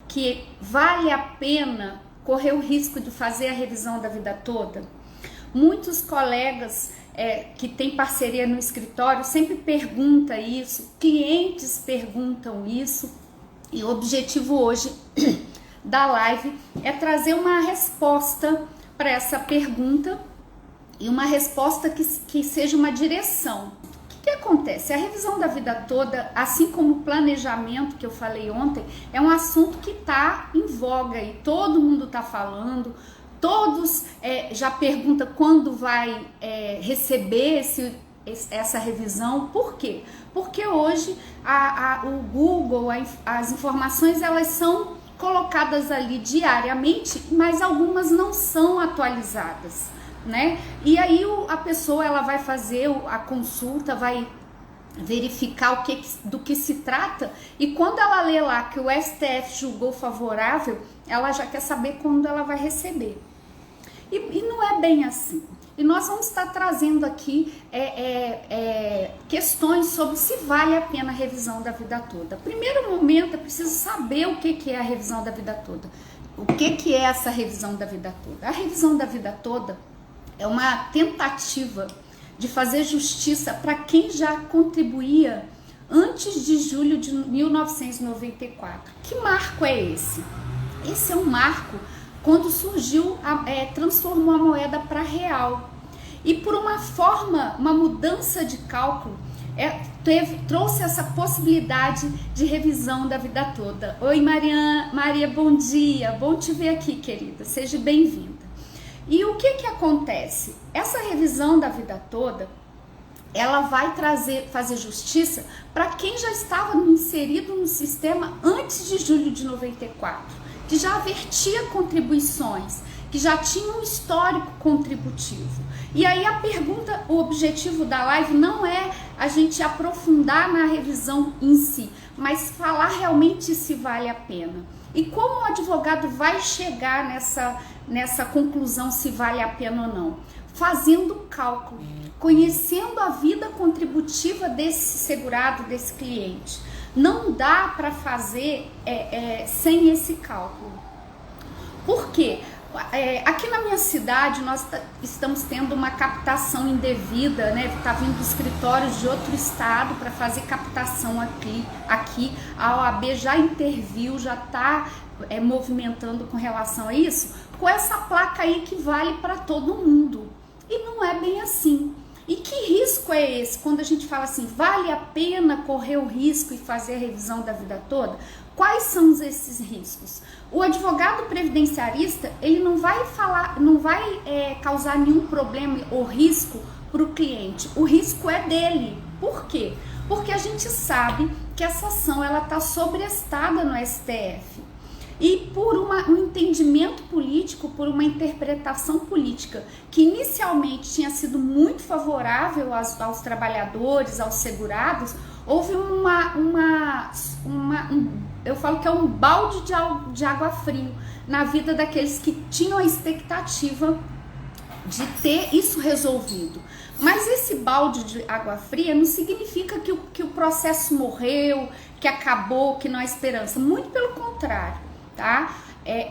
que vale a pena correr o risco de fazer a revisão da vida toda? Muitos colegas que têm parceria no escritório sempre perguntam isso, clientes perguntam isso, e o objetivo hoje da live é trazer uma resposta para essa pergunta e uma resposta que seja uma direção. O que acontece? A revisão da vida toda, assim como o planejamento que eu falei ontem, é um assunto que está em voga e todo mundo está falando. Todos já perguntam quando vai receber essa revisão. Por quê? Porque hoje o Google, as informações, elas são colocadas ali diariamente, mas algumas não são atualizadas, né? E aí a pessoa ela vai fazer a consulta, vai verificar do que se trata, e quando ela lê lá que o STF julgou favorável, ela já quer saber quando ela vai receber. E não é bem assim. E nós vamos estar trazendo aqui questões sobre se vale a pena a revisão da vida toda. Primeiro momento, é preciso saber o que é a revisão da vida toda. O que é essa revisão da vida toda? A revisão da vida toda é uma tentativa de fazer justiça para quem já contribuía antes de julho de 1994. Que marco é esse? Esse é um marco quando surgiu, transformou a moeda para real. E por uma mudança de cálculo, trouxe essa possibilidade de revisão da vida toda. Oi, Maria, bom dia, bom te ver aqui, querida, seja bem-vinda. E o que acontece? Essa revisão da vida toda, ela vai fazer justiça para quem já estava inserido no sistema antes de julho de 94. Que já vertia contribuições, que já tinha um histórico contributivo. E aí a pergunta, o objetivo da live não é a gente aprofundar na revisão em si, mas falar realmente se vale a pena. E como o advogado vai chegar nessa conclusão se vale a pena ou não? Fazendo cálculo, conhecendo a vida contributiva desse segurado, desse cliente. Não dá para fazer sem esse cálculo. Por quê? Aqui na minha cidade nós estamos tendo uma captação indevida, né? Tá vindo escritórios de outro estado para fazer captação aqui. A OAB já interviu, já está movimentando com relação a isso, com essa placa aí que vale para todo mundo. E não é bem assim. E que risco é esse? Quando a gente fala assim, vale a pena correr o risco e fazer a revisão da vida toda? Quais são esses riscos? O advogado previdenciarista, ele não vai causar nenhum problema ou risco para o cliente. O risco é dele. Por quê? Porque a gente sabe que essa ação ela está sobrestada no STF. E por um entendimento político, por uma interpretação política que inicialmente tinha sido muito favorável aos trabalhadores, aos segurados, houve eu falo que é um balde de água fria na vida daqueles que tinham a expectativa de ter isso resolvido. Mas esse balde de água fria não significa que o processo morreu, que acabou, que não há esperança. Muito pelo contrário. Tá?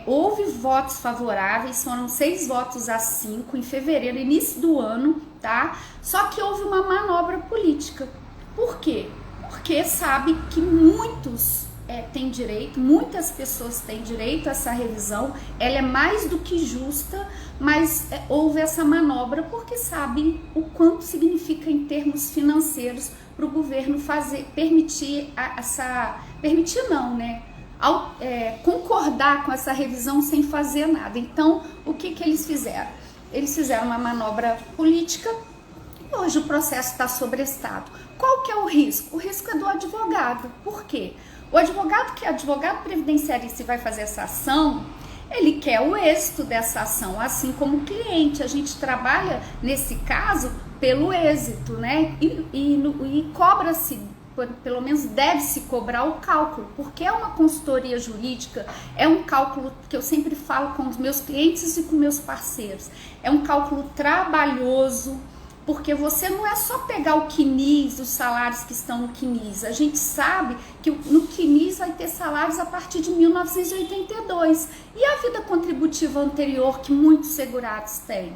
Houve votos favoráveis, foram 6 votos a 5 em fevereiro, início do ano, tá? Só que houve uma manobra política. Por quê? Porque sabe que muitos têm direito, muitas pessoas têm direito a essa revisão, ela é mais do que justa, mas houve essa manobra porque sabe o quanto significa em termos financeiros para o governo permitir concordar com essa revisão sem fazer nada. Então, o que eles fizeram? Eles fizeram uma manobra política e hoje o processo está sobrestado. Qual que é o risco? O risco é do advogado. Por quê? O advogado previdenciarista vai fazer essa ação, ele quer o êxito dessa ação, assim como o cliente. A gente trabalha, nesse caso, pelo êxito, né? E cobra-se, pelo menos deve-se cobrar o cálculo, porque é uma consultoria jurídica, é um cálculo que eu sempre falo com os meus clientes e com meus parceiros, é um cálculo trabalhoso, porque você não é só pegar o CNIS, os salários que estão no CNIS. A gente sabe que no CNIS vai ter salários a partir de 1982. E a vida contributiva anterior que muitos segurados têm?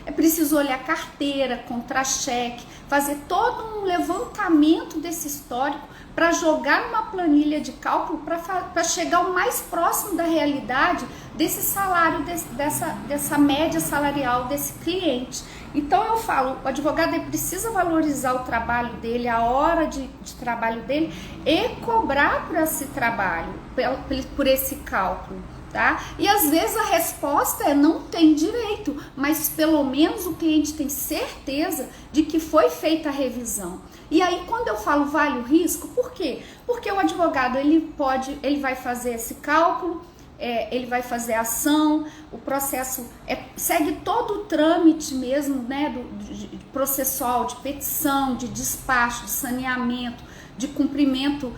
É preciso olhar carteira, contra-cheque, fazer todo um levantamento desse histórico para jogar numa planilha de cálculo para chegar o mais próximo da realidade desse salário, dessa média salarial desse cliente. Então eu falo, o advogado ele precisa valorizar o trabalho dele, a hora de trabalho dele e cobrar por esse trabalho, por esse cálculo. Tá? E às vezes a resposta é não tem direito, mas pelo menos o cliente tem certeza de que foi feita a revisão. E aí quando eu falo vale o risco, por quê? Porque o advogado ele vai fazer esse cálculo, ele vai fazer a ação, o processo segue todo o trâmite mesmo, né, de processual, de petição, de despacho, de saneamento, de cumprimento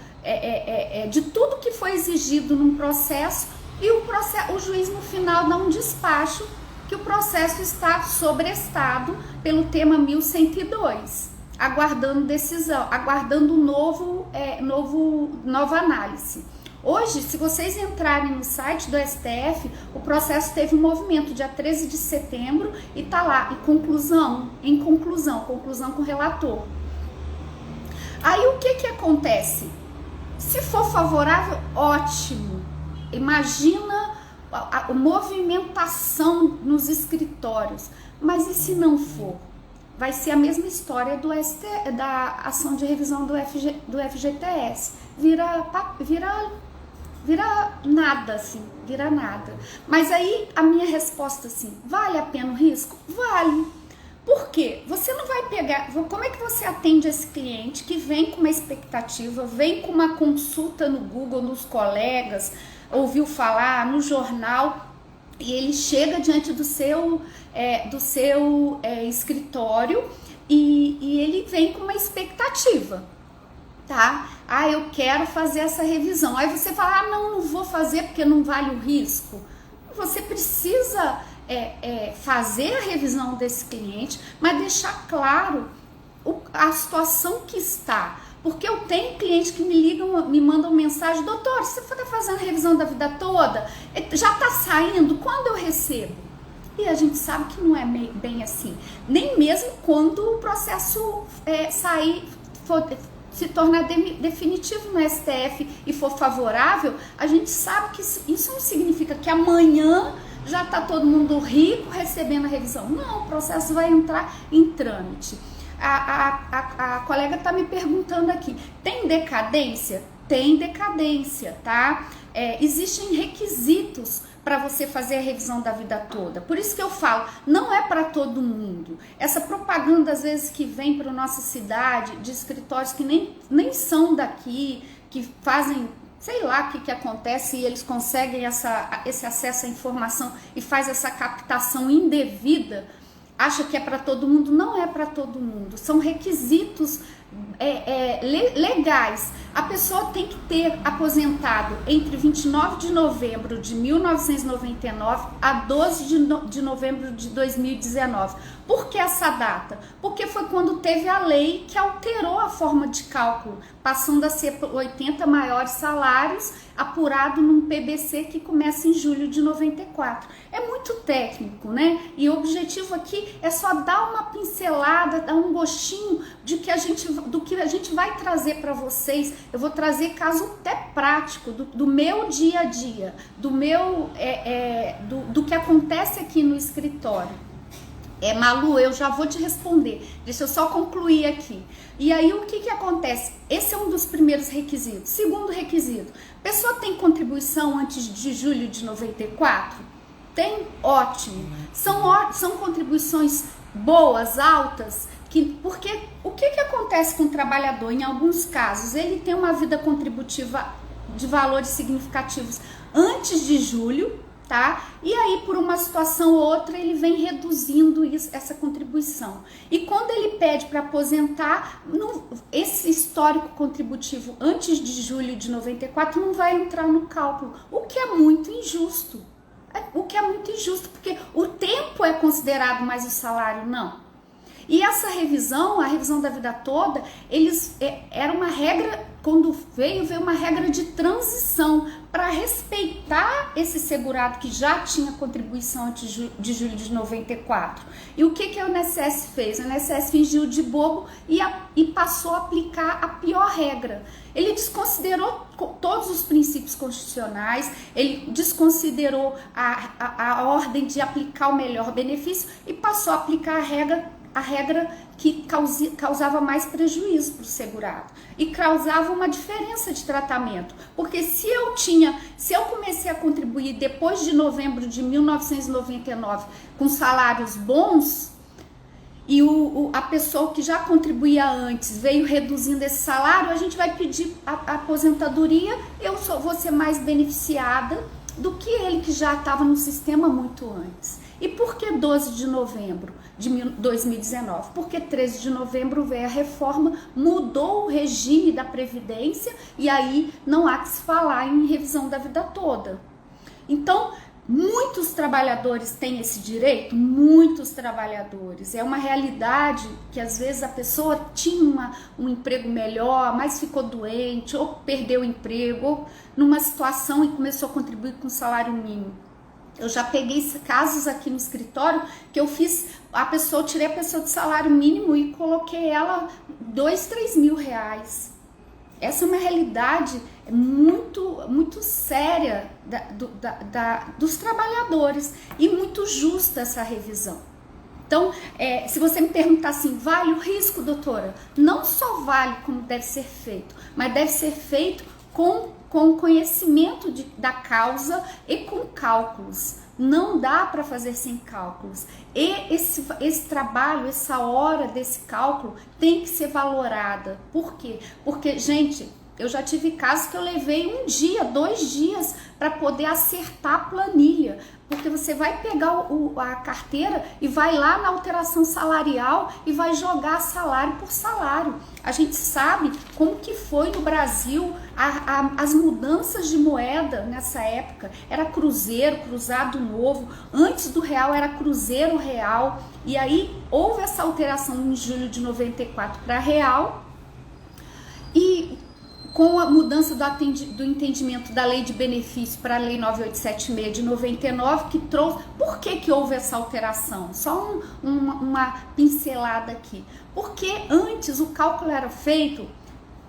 de tudo que foi exigido num processo. E o juiz no final dá um despacho que o processo está sobrestado pelo tema 1102, aguardando decisão, aguardando nova análise. Hoje, se vocês entrarem no site do STF, o processo teve um movimento dia 13 de setembro e está lá, conclusão com o relator. Aí o que acontece? Se for favorável, ótimo. Imagina a movimentação nos escritórios, mas e se não for? Vai ser a mesma história da ação de revisão do FGTS, vira nada, assim, vira nada. Mas aí a minha resposta assim, vale a pena o risco? Vale. Por quê? Você não vai pegar... Como é que você atende esse cliente que vem com uma expectativa, vem com uma consulta no Google, nos colegas, ouviu falar no jornal, e ele chega diante do seu escritório e ele vem com uma expectativa, tá? Ah, eu quero fazer essa revisão. Aí você fala, ah, não vou fazer porque não vale o risco. Você precisa fazer a revisão desse cliente, mas deixar claro a situação que está. Porque eu tenho clientes que me ligam, me mandam mensagem, doutor, você está fazendo a revisão da vida toda? Já está saindo? Quando eu recebo? E a gente sabe que não é bem assim. Nem mesmo quando o processo se tornar definitivo no STF e for favorável, a gente sabe que isso não significa que amanhã já está todo mundo rico recebendo a revisão. Não, o processo vai entrar em trâmite. A colega está me perguntando aqui, tem decadência? Tem decadência, tá? Existem requisitos para você fazer a revisão da vida toda. Por isso que eu falo, não é para todo mundo. Essa propaganda, às vezes, que vem para nossa cidade, de escritórios que nem são daqui, que fazem... sei lá o que acontece e eles conseguem esse acesso à informação e faz essa captação indevida, acha que é para todo mundo, não é para todo mundo, são requisitos legais. A pessoa tem que ter aposentado entre 29 de novembro de 1999 a 12 de novembro de 2019. Por que essa data? Porque foi quando teve a lei que alterou a forma de cálculo, passando a ser 80 maiores salários, apurado num PBC que começa em julho de 94. É muito técnico, né? E o objetivo aqui é só dar uma pincelada, dar um gostinho do que a gente vai trazer para vocês. Eu vou trazer caso até prático do meu dia a dia, do que acontece aqui no escritório. Malu, eu já vou te responder. Deixa eu só concluir aqui. E aí, o que acontece? Esse é um dos primeiros requisitos. Segundo requisito, a pessoa tem contribuição antes de julho de 94? Tem? Ótimo. São contribuições boas, altas? Porque o que acontece com o trabalhador? Em alguns casos, ele tem uma vida contributiva de valores significativos antes de julho, tá? E aí, por uma situação ou outra, ele vem reduzindo essa contribuição. E quando ele pede para aposentar, esse histórico contributivo antes de julho de 94 não vai entrar no cálculo, o que é muito injusto. Porque o tempo é considerado, mas o salário não. E essa revisão, a revisão da vida toda, era uma regra, quando veio uma regra de transição para respeitar esse segurado que já tinha contribuição antes de julho de 94. E o que a INSS fez? A INSS fingiu de bobo e passou a aplicar a pior regra. Ele desconsiderou todos os princípios constitucionais, ele desconsiderou a ordem de aplicar o melhor benefício e passou a aplicar a regra que causava mais prejuízo para o segurado e causava uma diferença de tratamento, porque se eu comecei a contribuir depois de novembro de 1999 com salários bons e a pessoa que já contribuía antes veio reduzindo esse salário, a gente vai pedir a aposentadoria, vou ser mais beneficiada do que ele que já estava no sistema muito antes. E por que 12 de novembro de 2019? Porque 13 de novembro veio a reforma, mudou o regime da Previdência e aí não há que se falar em revisão da vida toda. Então, muitos trabalhadores têm esse direito, muitos trabalhadores. É uma realidade que às vezes a pessoa tinha um emprego melhor, mas ficou doente, ou perdeu o emprego, ou numa situação e começou a contribuir com salário mínimo. Eu já peguei casos aqui no escritório que eu tirei a pessoa de salário mínimo e coloquei ela 2, 3 mil reais. Essa é uma realidade muito, muito séria dos trabalhadores e muito justa essa revisão. Então, se você me perguntar assim, vale o risco, doutora? Não só vale como deve ser feito, mas deve ser feito com conhecimento da causa e com cálculos. Não dá para fazer sem cálculos. E esse trabalho, essa hora desse cálculo tem que ser valorada. Por quê? Porque, gente, eu já tive casos que eu levei 1 dia, 2 dias para poder acertar a planilha. Porque você vai pegar a carteira e vai lá na alteração salarial e vai jogar salário por salário. A gente sabe como que foi no Brasil as mudanças de moeda nessa época. Era cruzeiro, cruzado novo. Antes do real era cruzeiro real. E aí houve essa alteração em julho de 94 para real. E com a mudança do entendimento da lei de benefício para a lei 9876 de 99, que trouxe... Por que houve essa alteração? Só uma pincelada aqui. Porque antes o cálculo era feito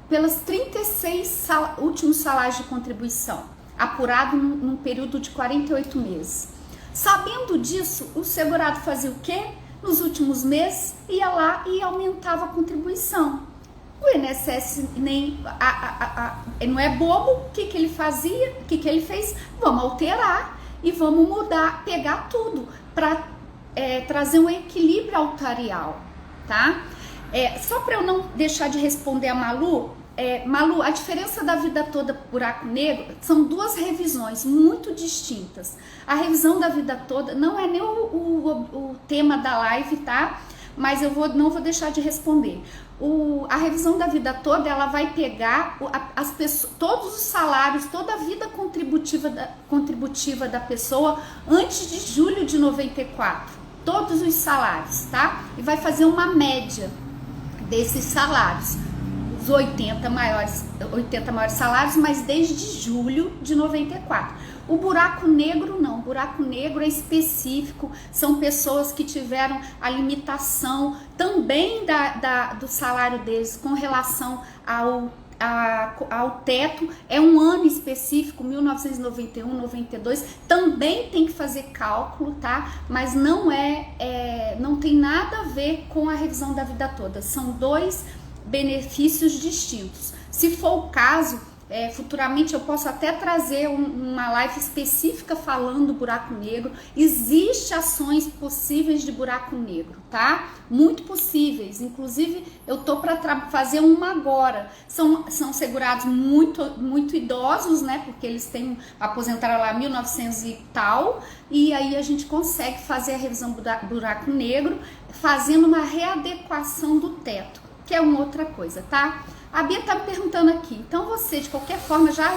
pelas 36 últimos salários de contribuição, apurado num período de 48 meses. Sabendo disso, o segurado fazia o quê? Nos últimos meses, ia lá e aumentava a contribuição. O INSS não é bobo. O que ele fazia? O que ele fez? Vamos alterar e vamos mudar, pegar tudo para trazer um equilíbrio altarial, tá? Só para eu não deixar de responder a Malu, Malu, a diferença da vida toda buraco negro são 2 revisões muito distintas. A revisão da vida toda não é nem o tema da live, tá? Mas eu não vou deixar de responder. A revisão da vida toda, ela vai pegar as pessoas, todos os salários, toda a vida contributiva da pessoa antes de julho de 94. Todos os salários, tá? E vai fazer uma média desses salários. Os 80 maiores salários, mas desde julho de 94. O buraco negro não, o buraco negro é específico, são pessoas que tiveram a limitação também do salário deles com relação ao teto, é um ano específico, 1991, 92, também tem que fazer cálculo, tá? Mas não tem nada a ver com a revisão da vida toda, são 2 benefícios distintos. Se for o caso, futuramente eu posso até trazer uma live específica falando do buraco negro. Existem ações possíveis de buraco negro, tá? Muito possíveis. Inclusive, eu tô para fazer uma agora. São segurados muito idosos, né? Porque eles aposentaram lá 1900 e tal. E aí a gente consegue fazer a revisão do buraco negro, fazendo uma readequação do teto, que é uma outra coisa, tá? A Bia tá me perguntando aqui, então você de qualquer forma já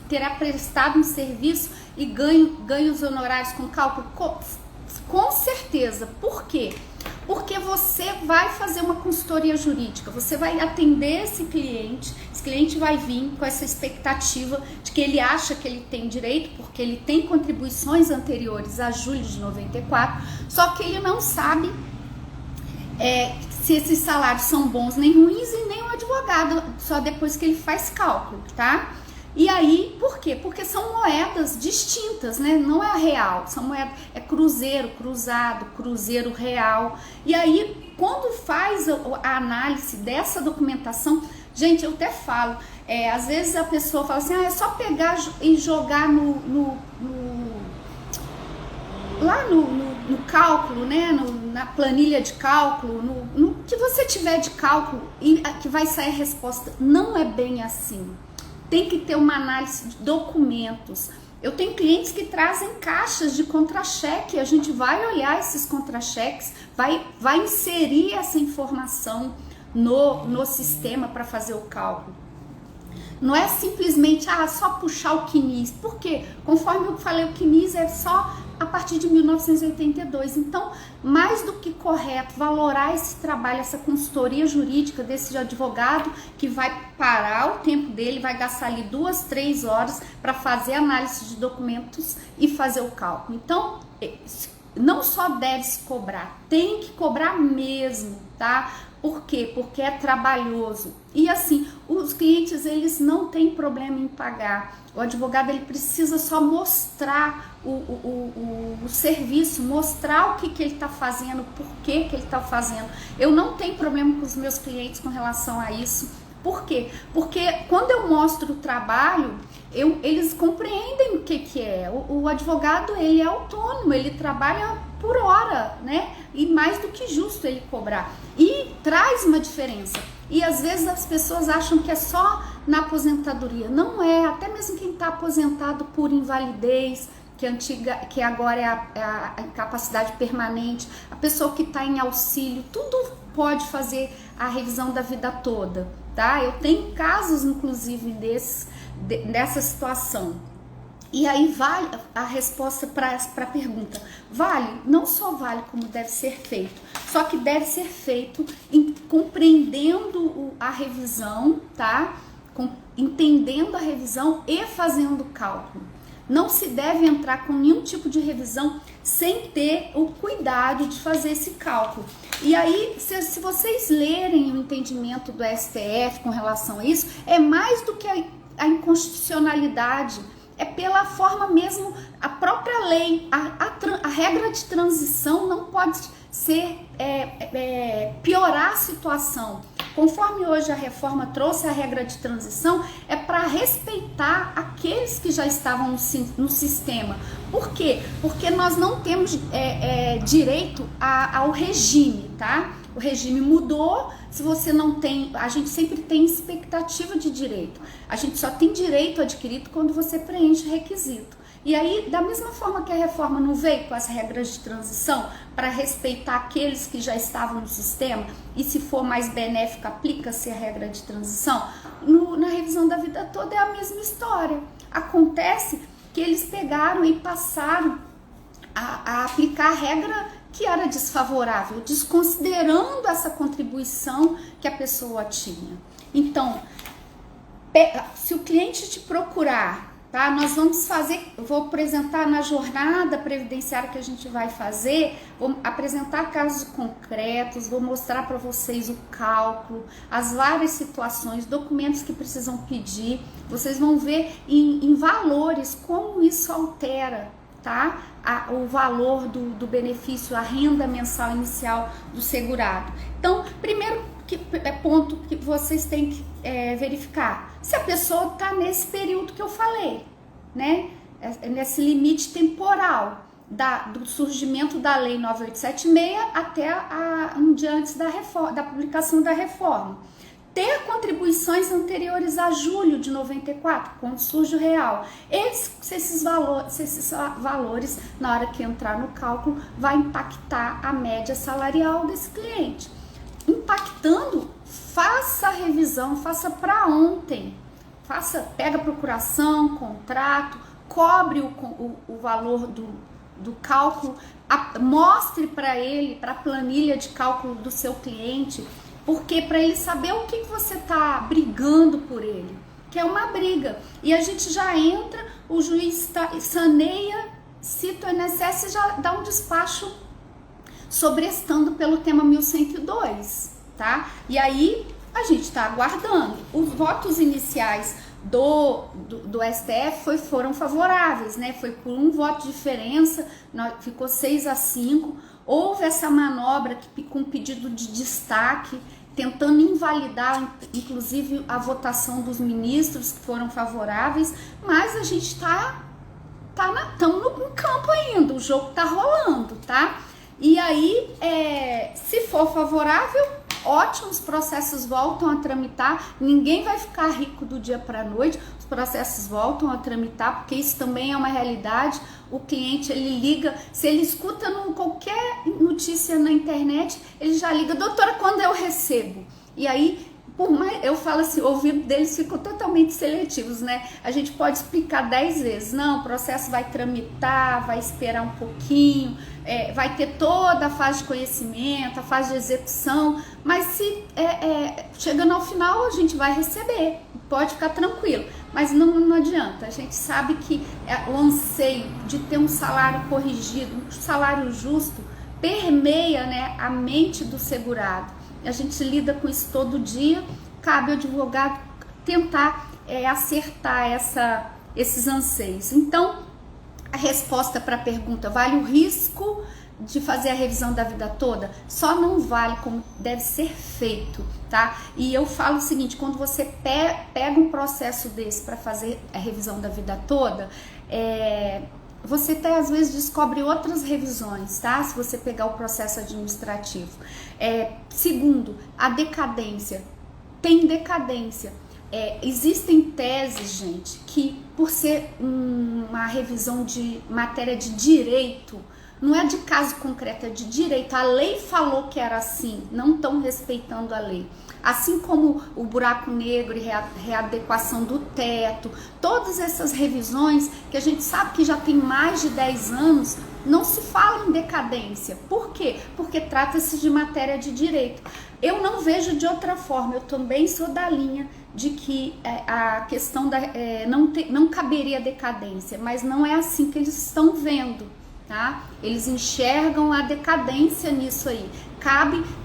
terá prestado um serviço e ganha os honorários com cálculo? Com certeza. Por quê? Porque você vai fazer uma consultoria jurídica, você vai atender esse cliente vai vir com essa expectativa de que ele acha que ele tem direito, porque ele tem contribuições anteriores a julho de 94, só que ele não sabe se esses salários são bons nem ruins, e nem o advogado, só depois que ele faz cálculo, tá? E aí, por quê? Porque são moedas distintas, né? Não é a real, são moedas, é cruzeiro, cruzado, cruzeiro real. E aí, quando faz a análise dessa documentação, gente, eu até falo, às vezes a pessoa fala assim, é só pegar e jogar lá no cálculo, né? Na planilha de cálculo, no que você tiver de cálculo, e que vai sair a resposta. Não é bem assim. Tem que ter uma análise de documentos. Eu tenho clientes que trazem caixas de contra-cheque, a gente vai olhar esses contra-cheques, vai inserir essa informação no sistema para fazer o cálculo. Não é simplesmente só puxar o CNIS, porque conforme eu falei, o CNIS é só a partir de 1982. Então, mais do que correto, valorar esse trabalho, essa consultoria jurídica desse advogado que vai parar o tempo dele, vai gastar ali 2, 3 horas para fazer análise de documentos e fazer o cálculo. Então, não só deve se cobrar, tem que cobrar mesmo, tá? Por quê? Porque é trabalhoso. E assim, os clientes, eles não têm problema em pagar. O advogado, ele precisa só mostrar o serviço, mostrar o que ele está fazendo, por que ele está fazendo. Eu não tenho problema com os meus clientes com relação a isso. Por quê? Porque quando eu mostro o trabalho, eles compreendem o que é. O advogado, ele é autônomo, ele trabalha por hora, né? E mais do que justo ele cobrar. E traz uma diferença. E às vezes as pessoas acham que é só na aposentadoria. Não é, até mesmo quem está aposentado por invalidez, que agora é a incapacidade permanente, a pessoa que está em auxílio, tudo pode fazer a revisão da vida toda, tá? Eu tenho casos, inclusive, dessa situação. E aí vale a resposta para a pergunta. Vale? Não só vale como deve ser feito, só que deve ser feito compreendendo a revisão, tá? Entendendo a revisão e fazendo o cálculo. Não se deve entrar com nenhum tipo de revisão sem ter o cuidado de fazer esse cálculo. E aí, se vocês lerem o entendimento do STF com relação a isso, é mais do que a inconstitucionalidade, é pela forma mesmo, a própria lei, a regra de transição não pode ser piorar a situação. Conforme hoje a reforma trouxe a regra de transição, é para respeitar aqueles que já estavam no sistema. Por quê? Porque nós não temos direito ao regime, tá? O regime mudou, se você não tem, a gente sempre tem expectativa de direito. A gente só tem direito adquirido quando você preenche requisito. E aí, da mesma forma que a reforma não veio com as regras de transição para respeitar aqueles que já estavam no sistema, e se for mais benéfico, aplica-se a regra de transição, na revisão da vida toda é a mesma história. Acontece que eles pegaram e passaram a aplicar a regra que era desfavorável, desconsiderando essa contribuição que a pessoa tinha. Então, se o cliente te procurar, tá? Nós vamos fazer, eu vou apresentar na jornada previdenciária que a gente vai fazer, vou apresentar casos concretos, vou mostrar para vocês o cálculo, as várias situações, documentos que precisam pedir, vocês vão ver em valores como isso altera, tá? O valor do benefício, a renda mensal inicial do segurado. Então, primeiro ponto que vocês têm que verificar, se a pessoa está nesse período que eu falei, né? Nesse limite temporal do surgimento da Lei 9876 até um dia antes da publicação da reforma. Ter contribuições anteriores a julho de 94, quando surge o real. Esses valores, na hora que entrar no cálculo, vai impactar a média salarial desse cliente. Impactando, faça a revisão, faça para ontem. Pega a procuração, contrato, cobre o valor do cálculo, mostre para ele, para a planilha de cálculo do seu cliente, porque para ele saber o que você está brigando por ele, que é uma briga. E a gente já entra, o juiz saneia, cita o INSS e já dá um despacho sobrestando pelo tema 1102, tá? E aí a gente está aguardando. Os votos iniciais do STF foram favoráveis, né? Foi por um voto de diferença, ficou 6-5. Houve essa manobra com pedido de destaque, tentando invalidar, inclusive, a votação dos ministros que foram favoráveis, mas a gente estamos no campo ainda, o jogo está rolando, tá? E aí, se for favorável, ótimo, os processos voltam a tramitar, ninguém vai ficar rico do dia para a noite, os processos voltam a tramitar, porque isso também é uma realidade. O cliente, ele liga, se ele escuta qualquer notícia na internet, ele já liga, doutora, quando eu recebo? E aí, por mais, eu falo assim, o ouvido deles ficam totalmente seletivos, né? A gente pode explicar 10 vezes, não, o processo vai tramitar, vai esperar um pouquinho, vai ter toda a fase de conhecimento, a fase de execução, mas se chegando ao final a gente vai receber, pode ficar tranquilo, mas não adianta, a gente sabe que o anseio de ter um salário corrigido, um salário justo, permeia, né, a mente do segurado. A gente lida com isso todo dia, cabe ao advogado tentar acertar esses anseios. Então, a resposta para a pergunta, vale o risco de fazer a revisão da vida toda? Só não vale como deve ser feito, tá? E eu falo o seguinte, quando você pega um processo desse para fazer a revisão da vida toda, você até às vezes descobre outras revisões, tá? Se você pegar o processo administrativo. Segundo, a decadência. Tem decadência. Existem teses, gente, que por ser uma revisão de matéria de direito, não é de caso concreto, é de direito. A lei falou que era assim, não estão respeitando a lei. Assim como o buraco negro e readequação do teto, todas essas revisões que a gente sabe que já tem mais de 10 anos, não se fala em decadência. Por quê? Porque trata-se de matéria de direito. Eu não vejo de outra forma, eu também sou da linha de que a questão não caberia decadência, mas não é assim que eles estão vendo, tá? Eles enxergam a decadência nisso aí.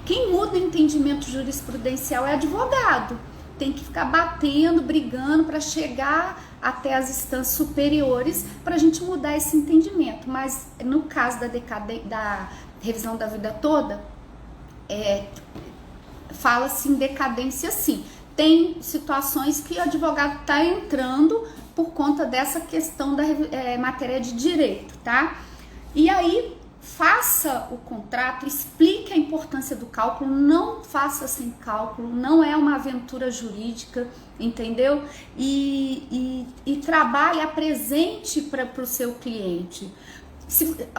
Quem muda o entendimento jurisprudencial é advogado, tem que ficar batendo, brigando para chegar até as instâncias superiores para a gente mudar esse entendimento. Mas no caso da revisão da vida toda, fala-se em decadência sim. Tem situações que o advogado está entrando por conta dessa questão da matéria de direito, tá? E aí, faça o contrato, explique a importância do cálculo, não faça sem cálculo, não é uma aventura jurídica, entendeu? E trabalhe, apresente para o seu cliente.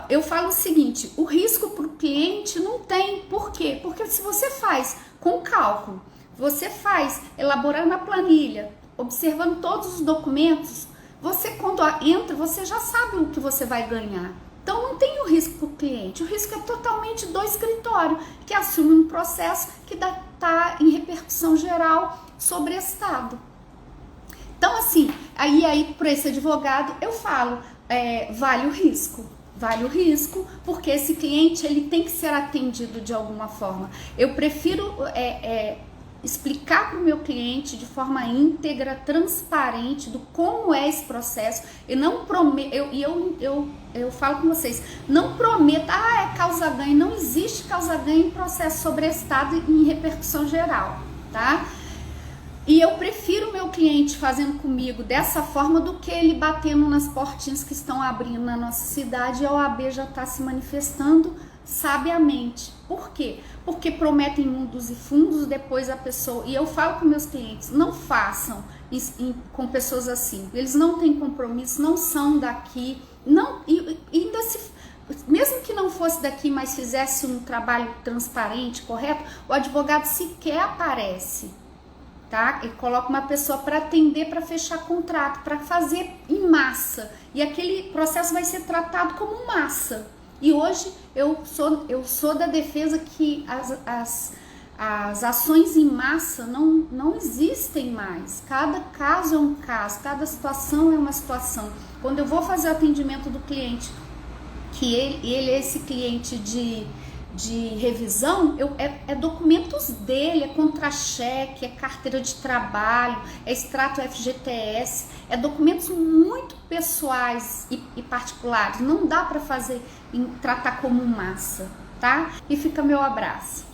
Eu falo o seguinte, o risco para o cliente não tem, por quê? Porque se você faz com cálculo, você faz elaborando a planilha, observando todos os documentos, você quando entra, você já sabe o que você vai ganhar. Então não tem o risco para o cliente, o risco é totalmente do escritório, que assume um processo que está em repercussão geral sobre o Estado. Então assim, aí para esse advogado eu falo, vale o risco, porque esse cliente ele tem que ser atendido de alguma forma. Eu prefiro explicar para o meu cliente de forma íntegra, transparente, do como é esse processo. Eu não prometo, eu falo com vocês, não prometo, é causa-ganho, não existe causa-ganho em processo sobre Estado em repercussão geral, tá? E eu prefiro o meu cliente fazendo comigo dessa forma do que ele batendo nas portinhas que estão abrindo na nossa cidade e a OAB já está se manifestando sabiamente. Por quê? Porque prometem mundos e fundos, depois a pessoa... E eu falo com meus clientes, não façam com pessoas assim. Eles não têm compromisso, não são daqui, não, e ainda mesmo que não fosse daqui, mas fizesse um trabalho transparente, correto, o advogado sequer aparece. tá? E coloco uma pessoa para atender, para fechar contrato, para fazer em massa. E aquele processo vai ser tratado como massa. E hoje eu sou da defesa que as ações em massa não existem mais. Cada caso é um caso, cada situação é uma situação. Quando eu vou fazer o atendimento do cliente, que ele é esse cliente de revisão, é documentos dele, é contra-cheque, é carteira de trabalho, é extrato FGTS, é documentos muito pessoais e particulares. Não dá para tratar como massa, tá? E fica meu abraço.